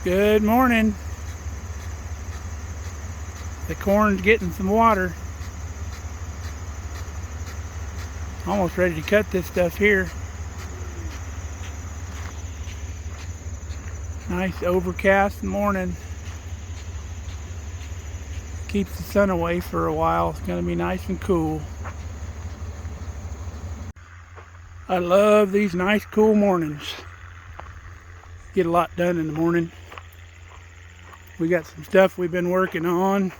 Good morning. The corn's getting some water. Almost ready to cut this stuff here. Nice overcast morning. Keeps the sun away for a while. It's going to be nice and cool. I love these nice cool mornings. Get a lot done in the morning. We got some stuff we've been working on,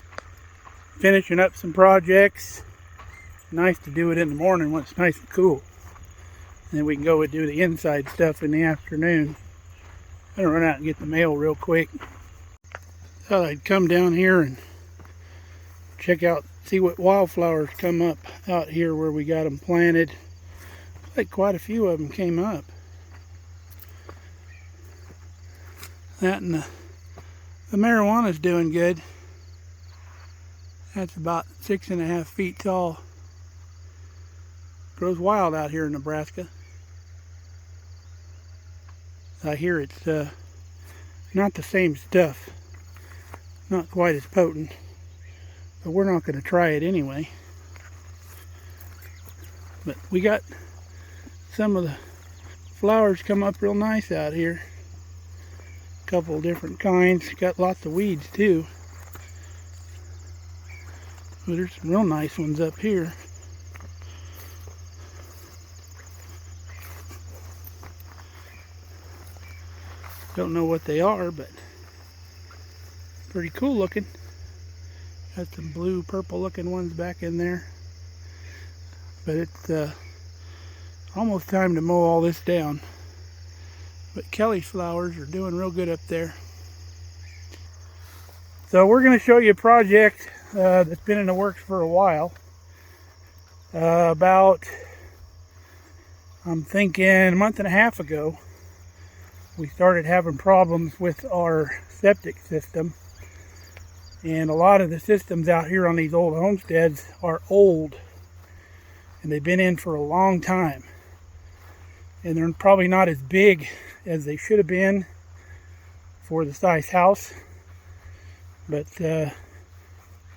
finishing up some projects. Nice to do it in the morning when it's nice and cool. And then we can go and do the inside stuff in the afternoon. I'm gonna run out and get the mail real quick. Thought I'd come down here and check out, see what wildflowers come up out here where we got them planted. Looks like quite a few of them came up. That and the marijuana's doing good. That's about 6.5 feet tall. Grows wild out here in Nebraska. I hear it's not the same stuff. Not quite as potent. But we're not going to try it anyway. But we got some of the flowers come up real nice out here. Couple of different kinds. Got lots of weeds too. But there's some real nice ones up here. Don't know what they are, but pretty cool looking. Got some blue, purple looking ones back in there. But it's almost time to mow all this down. But Kelly's flowers are doing real good up there. So we're going to show you a project that's been in the works for a while. I'm thinking a month and a half ago, we started having problems with our septic system. And a lot of the systems out here on these old homesteads are old. And they've been in for a long time. And they're probably not as big as they should have been for the size house. But they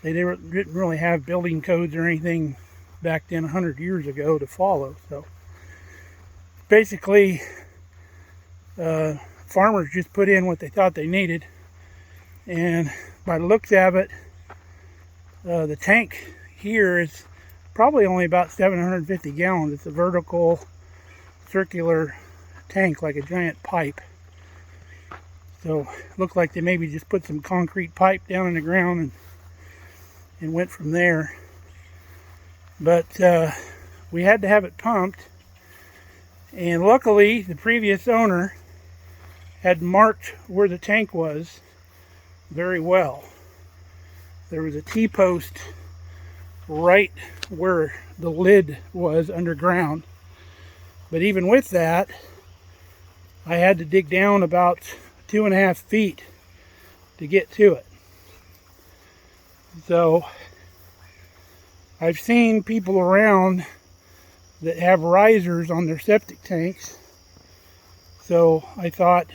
didn't really have building codes or anything back then 100 years ago to follow. So basically, farmers just put in what they thought they needed. And by the looks of it, the tank here is probably only about 750 gallons. It's a vertical circular tank, like a giant pipe. So it looked like they maybe just put some concrete pipe down in the ground and went from there. But we had to have it pumped, and luckily the previous owner had marked where the tank was very well. There was a T-post right where the lid was underground. But even with that, I had to dig down about 2.5 feet to get to it. So I've seen people around that have risers on their septic tanks. So I thought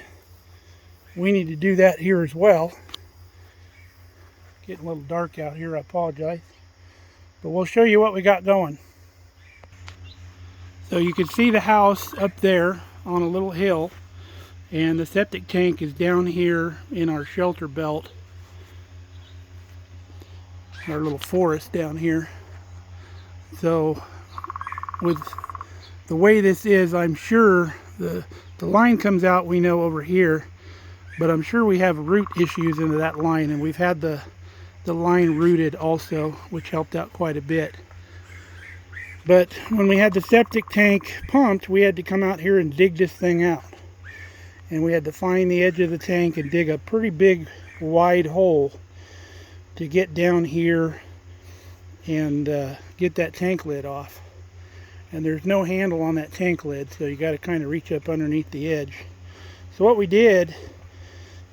we need to do that here as well. Getting a little dark out here, I apologize. But we'll show you what we got going. So you can see the house up there on a little hill, and the septic tank is down here in our shelter belt, our little forest down here. So with the way this is, I'm sure the line comes out, we know, over here, but I'm sure we have root issues into that line, and we've had the line rooted also, which helped out quite a bit. But when we had the septic tank pumped, we had to come out here and dig this thing out. And we had to find the edge of the tank and dig a pretty big, wide hole to get down here and get that tank lid off. And there's no handle on that tank lid, so you got to kind of reach up underneath the edge. So what we did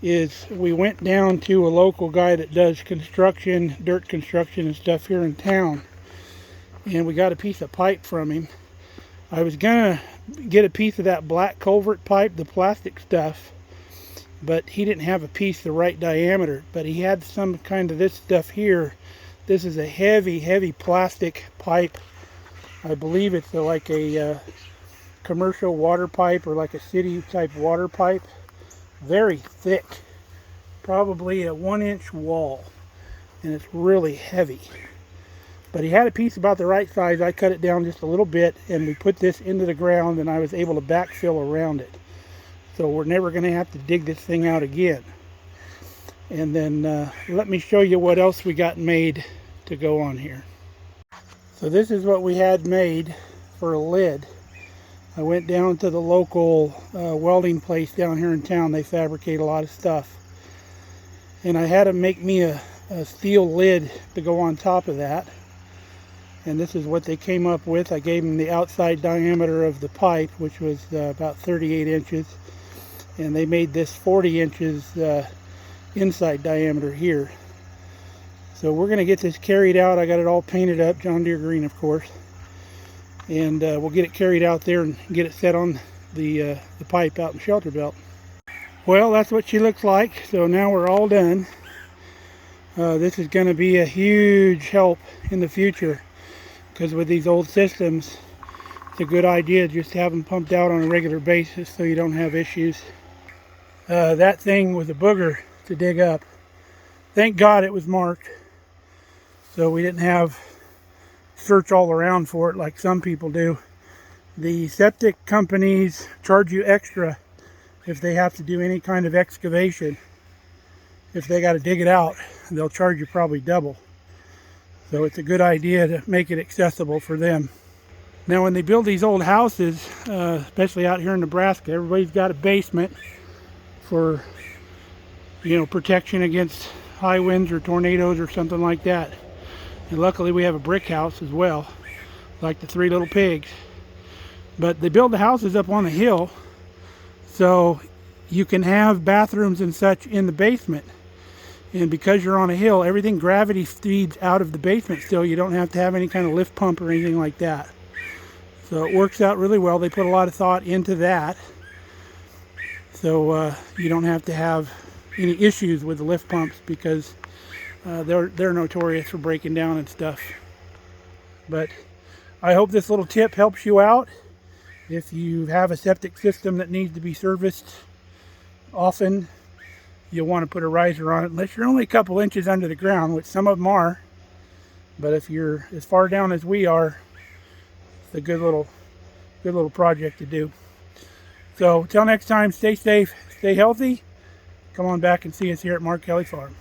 is we went down to a local guy that does construction, dirt construction and stuff here in town. And we got a piece of pipe from him. I was gonna get a piece of that black culvert pipe, the plastic stuff, but he didn't have a piece the right diameter. But he had some kind of this stuff here. This is a heavy plastic pipe. I believe it's like a commercial water pipe, or like a city type water pipe. Very thick, probably a 1-inch wall, and it's really heavy. But he had a piece about the right size. I cut it down just a little bit, and we put this into the ground, and I was able to backfill around it. So we're never going to have to dig this thing out again. And then let me show you what else we got made to go on here. So this is what we had made for a lid. I went down to the local welding place down here in town. They fabricate a lot of stuff. And I had them make me a steel lid to go on top of that. And this is what they came up with. I gave them the outside diameter of the pipe, which was about 38 inches. And they made this 40 inches inside diameter here. So we're going to get this carried out. I got it all painted up, John Deere green, of course. And we'll get it carried out there and get it set on the pipe out in the shelter belt. Well, that's what she looks like. So now we're all done. This is going to be a huge help in the future, because with these old systems, it's a good idea just to have them pumped out on a regular basis so you don't have issues. That thing was a booger to dig up. Thank God it was marked, so we didn't have search all around for it like some people do. The septic companies charge you extra if they have to do any kind of excavation. If they got to dig it out, they'll charge you probably double. So it's a good idea to make it accessible for them. Now when they build these old houses, especially out here in Nebraska, everybody's got a basement for, protection against high winds or tornadoes or something like that. And luckily we have a brick house as well, like the Three Little Pigs. But they build the houses up on a hill, so you can have bathrooms and such in the basement. And because you're on a hill, everything gravity feeds out of the basement still. You don't have to have any kind of lift pump or anything like that. So it works out really well. They put a lot of thought into that. So you don't have to have any issues with the lift pumps, because they're notorious for breaking down and stuff. But I hope this little tip helps you out. If you have a septic system that needs to be serviced often, you'll want to put a riser on it, unless you're only a couple inches under the ground, which some of them are. But if you're as far down as we are, it's a good little project to do. So till next time, stay safe, stay healthy. Come on back and see us here at Mark Kelly Farm.